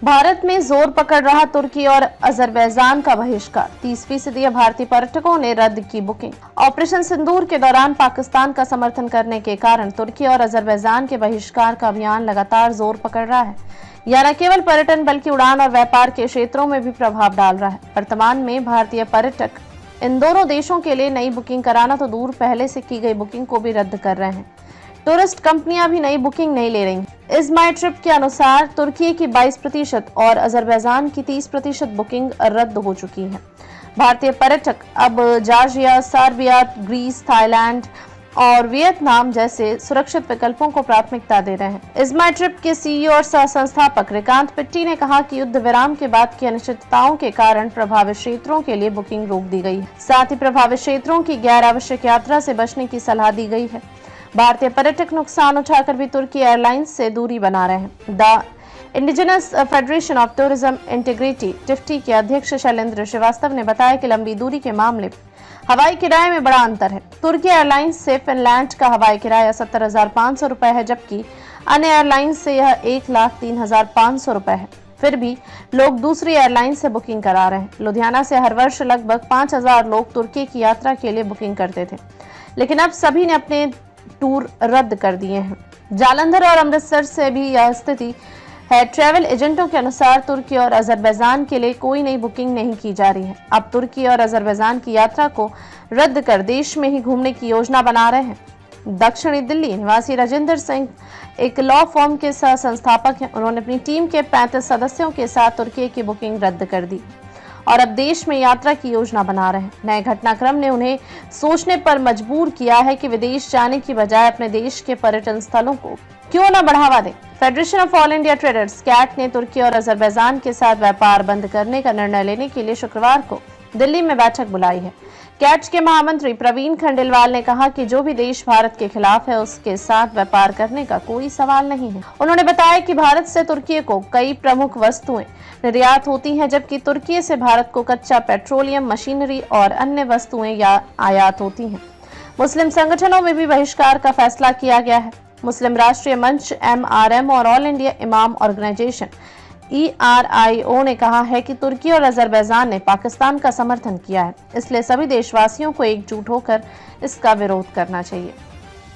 भारत में जोर पकड़ रहा तुर्की और अजरबैजान का बहिष्कार। 30% भारतीय पर्यटकों ने रद्द की बुकिंग। ऑपरेशन सिंदूर के दौरान पाकिस्तान का समर्थन करने के कारण तुर्की और अजरबैजान के बहिष्कार का अभियान लगातार जोर पकड़ रहा है। यह न केवल पर्यटन बल्कि उड़ान और व्यापार के क्षेत्रों में भी प्रभाव डाल रहा है। वर्तमान में भारतीय पर्यटक इन दोनों देशों के लिए नई बुकिंग कराना तो दूर, पहले से की गई बुकिंग को भी रद्द कर रहे हैं। टूरिस्ट कंपनियां भी नई बुकिंग नहीं ले रही। इस माई ट्रिप के अनुसार तुर्की की 22% और अजरबैजान की 30% बुकिंग रद्द हो चुकी है। भारतीय पर्यटक अब जॉर्जिया, सर्बिया, ग्रीस, थाईलैंड और वियतनाम जैसे सुरक्षित विकल्पों को प्राथमिकता दे रहे हैं। इस माई ट्रिप के सीईओ और सह संस्थापक रिकांत पिट्टी ने कहा कि युद्ध विराम के बाद की अनिश्चितताओं के कारण प्रभावित क्षेत्रों के लिए बुकिंग रोक दी गई है। साथ ही प्रभावित क्षेत्रों की गैर आवश्यक यात्रा से बचने की सलाह दी गई है। भारतीय पर्यटक नुकसान उठाकर भी तुर्की एयरलाइंस से दूरी बना रहे हैं। The indigenous federation of tourism integrity टिफ्टी के अध्यक्ष शैलेंद्र श्रीवास्तव ने बताया कि लंबी दूरी के मामले में हवाई किराए में बड़ा अंतर है। तुर्की एयरलाइंस से फिनलैंड का हवाई किराया 70,500 रुपए है, जबकि अन्य एयरलाइंस से यह 1,03,500 रुपए है। फिर भी लोग दूसरी एयरलाइन से बुकिंग करा रहे हैं। लुधियाना से हर वर्ष लगभग 5,000 लोग तुर्की की यात्रा के लिए बुकिंग करते थे, लेकिन अब सभी ने अपने टूर रद्द कर दिए हैं। जालंधर और अमृतसर से भी यह स्थिति है। ट्रैवल एजेंटों के अनुसार तुर्की और अजरबैजान के लिए कोई नई बुकिंग नहीं की जा रही है। अब तुर्की और अजरबैजान की यात्रा को रद्द कर देश में ही घूमने की योजना बना रहे हैं। दक्षिणी दिल्ली निवासी राजेंद्र सिंह एक लॉ फर्म के सह संस्थापक हैं। उन्होंने अपनी टीम के 35 सदस्यों के साथ तुर्की की बुकिंग रद्द कर दी और अब देश में यात्रा की योजना बना रहे हैं। नए घटनाक्रम ने उन्हें सोचने पर मजबूर किया है कि विदेश जाने की बजाय अपने देश के पर्यटन स्थलों को क्यों न बढ़ावा दें। Federation of All India Traders CAIT ने तुर्की और अजरबैजान के साथ व्यापार बंद करने का निर्णय लेने के लिए शुक्रवार को दिल्ली में बैठक बुलाई है। कैट के महामंत्री प्रवीण खंडेलवाल ने कहा कि जो भी देश भारत के खिलाफ है उसके साथ व्यापार करने का कोई सवाल नहीं है। उन्होंने बताया कि भारत से तुर्की को कई प्रमुख वस्तुएं निर्यात होती हैं, जबकि तुर्की से भारत को कच्चा पेट्रोलियम, मशीनरी और अन्य वस्तुएं या आयात होती हैं। मुस्लिम संगठनों में भी बहिष्कार का फैसला किया गया है। मुस्लिम राष्ट्रीय मंच MRM और ऑल इंडिया इमाम ऑर्गेनाइजेशन ERIO ने कहा है कि तुर्की और अजरबैजान ने पाकिस्तान का समर्थन किया है, इसलिए सभी देशवासियों को एकजुट होकर इसका विरोध करना चाहिए।